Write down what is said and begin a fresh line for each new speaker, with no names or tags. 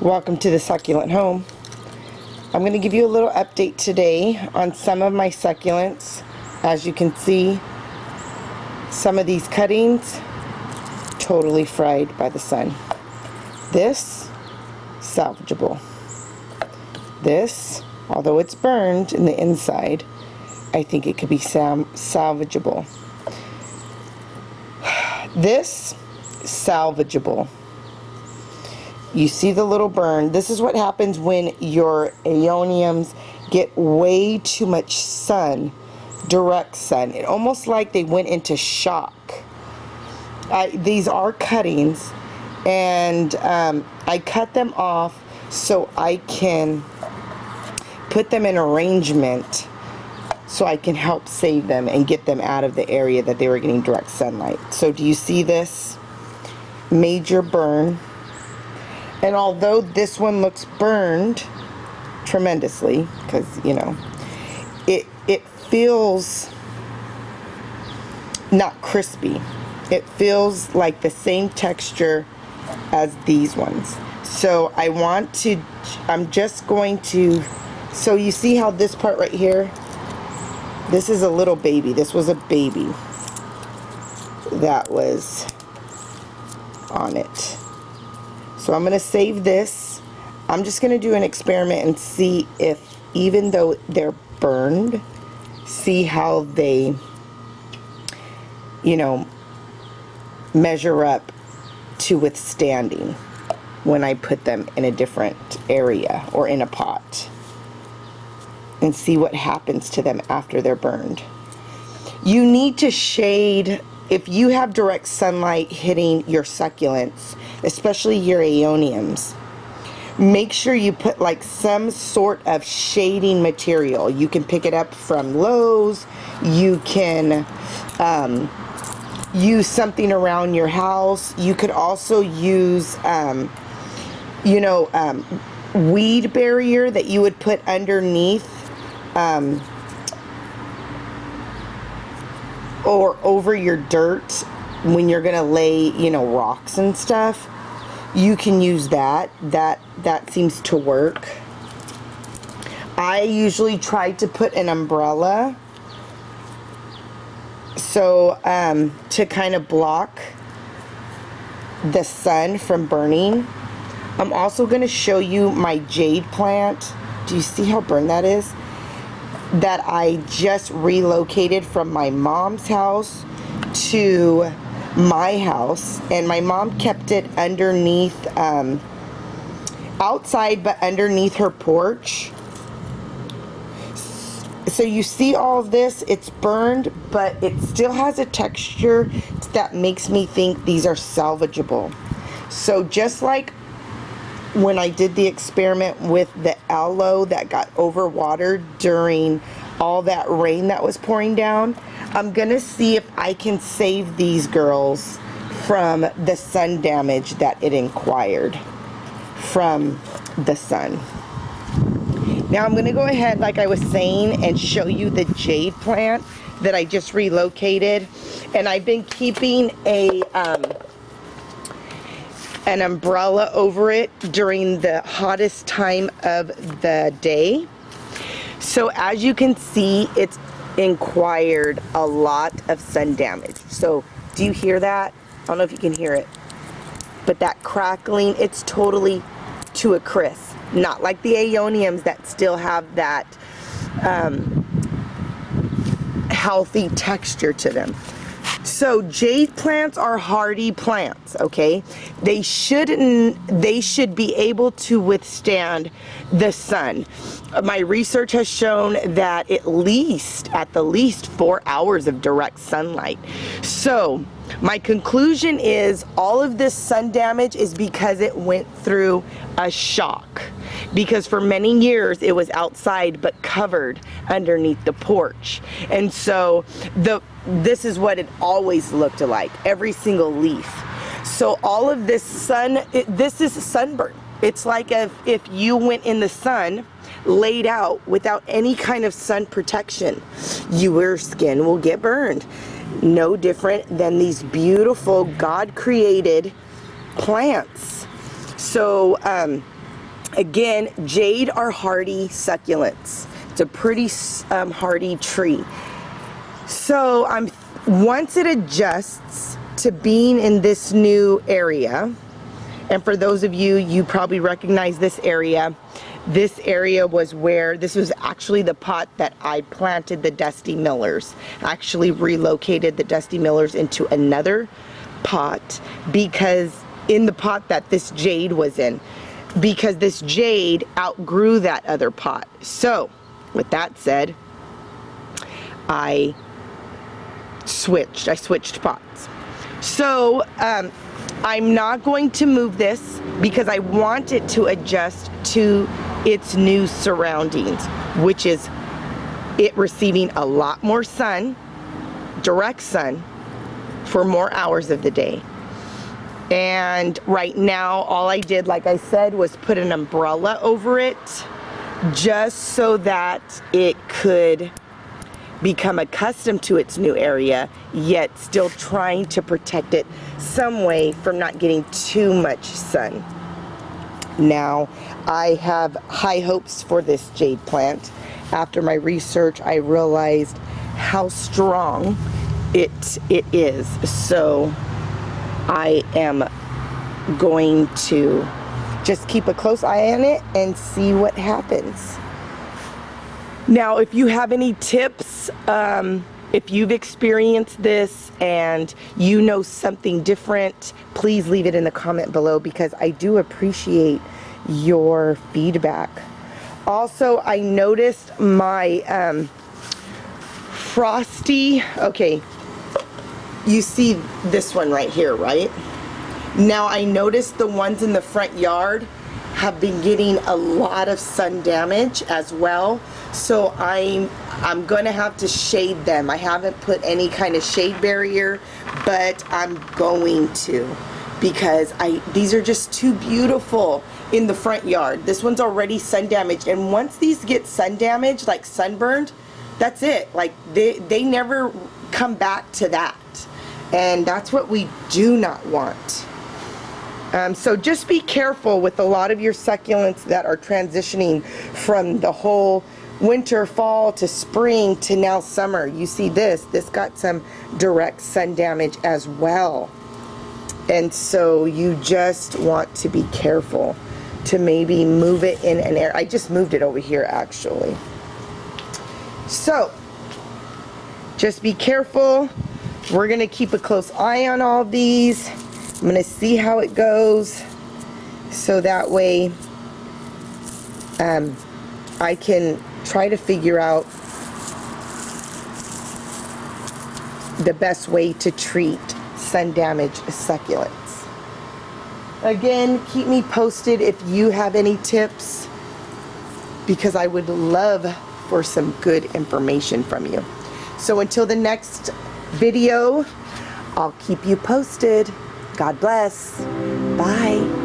Welcome to the Succulent Home. I'm going to give you a little update today on some of my succulents. As you can see, some of these cuttings totally fried by the sun. This, salvageable. This, although it's burned in the inside, I think it could be salvageable. This, salvageable. You see the little burn. This is what happens when your aeoniums get way too much sun, direct sun. It almost like they went into shock. These are cuttings, and I cut them off so I can put them in arrangement so I can help save them and get them out of the area that they were getting direct sunlight. So do you see this major burn? And although this one looks burned tremendously, because, you know, it feels not crispy. It feels like the same texture as these ones. So I'm just going to, so you see how this part right here, this is a little baby. This was a baby that was on it. So I'm going to save this. I'm just going to do an experiment and see if, even though they're burned, see how they, you know, measure up to withstanding when I put them in a different area or in a pot, and see what happens to them after they're burned. You need to shade. If you have direct sunlight hitting your succulents, especially your aeoniums, make sure you put like some sort of shading material. You can pick it up from Lowe's. You can use something around your house. You could also use, weed barrier that you would put underneath or over your dirt when you're gonna lay, you know, rocks and stuff. You can use that. That seems to work. I usually try to put an umbrella so to kind of block the sun from burning. I'm also going to show you my jade plant. Do you see how burned that is? That I just relocated from my mom's house to my house, and my mom kept it underneath, outside, but underneath her porch. So you see all of this, it's burned, but it still has a texture that makes me think these are salvageable. So just like when I did the experiment with the aloe that got overwatered during all that rain that was pouring down, I'm gonna see if I can save these girls from the sun damage that it acquired from the sun. Now I'm gonna go ahead, like I was saying, and show you the jade plant that I just relocated. And I've been keeping an umbrella over it during the hottest time of the day. So as you can see, it's acquired a lot of sun damage. So do you hear that? I don't know if you can hear it, but that crackling, it's totally to a crisp. Not like the aeoniums that still have that healthy texture to them. So jade plants are hardy plants, okay? They should be able to withstand the sun. My research has shown that at the least 4 hours of direct sunlight. So my conclusion is all of this sun damage is because it went through a shock. Because for many years it was outside but covered underneath the porch. And so this is what it always looked like, every single leaf. So all of this this is sunburn. It's like if you went in the sun, laid out without any kind of sun protection, your skin will get burned. No different than these beautiful God-created plants. So Again, jade are hardy succulents. It's a pretty hardy tree. So once it adjusts to being in this new area, and for those of you, you probably recognize this area. This area was where, this was actually the pot that I planted the Dusty Millers. I actually relocated the Dusty Millers into another pot because in the pot that this jade was in, because this jade outgrew that other pot. So with that said, I switched pots. So I'm not going to move this because I want it to adjust to its new surroundings, which is it receiving a lot more sun, direct sun, for more hours of the day. And right now, all I did, like I said, was put an umbrella over it just so that it could become accustomed to its new area, yet still trying to protect it some way from not getting too much sun. Now, I have high hopes for this jade plant. After my research, I realized how strong it is. So I am going to just keep a close eye on it and see what happens. Now, if you have any tips, if you've experienced this and you know something different, please leave it in the comment below because I do appreciate your feedback. Also, I noticed my frosty, okay, you see this one right here, right? Now I noticed the ones in the front yard have been getting a lot of sun damage as well. So I'm gonna have to shade them. I haven't put any kind of shade barrier, but I'm going to because these are just too beautiful in the front yard. This one's already sun damaged, and once these get sun damaged, like sunburned, that's it. Like they never come back to that. And that's what we do not want. So just be careful with a lot of your succulents that are transitioning from the whole winter, fall to spring to now summer. You see this got some direct sun damage as well. And so you just want to be careful to maybe move it in an area. I just moved it over here actually. So just be careful. We're gonna keep a close eye on all these. I'm gonna see how it goes so that way I can try to figure out the best way to treat sun damaged succulents. Again, keep me posted if you have any tips because I would love for some good information from you. So until the next video, I'll keep you posted. God bless. Bye.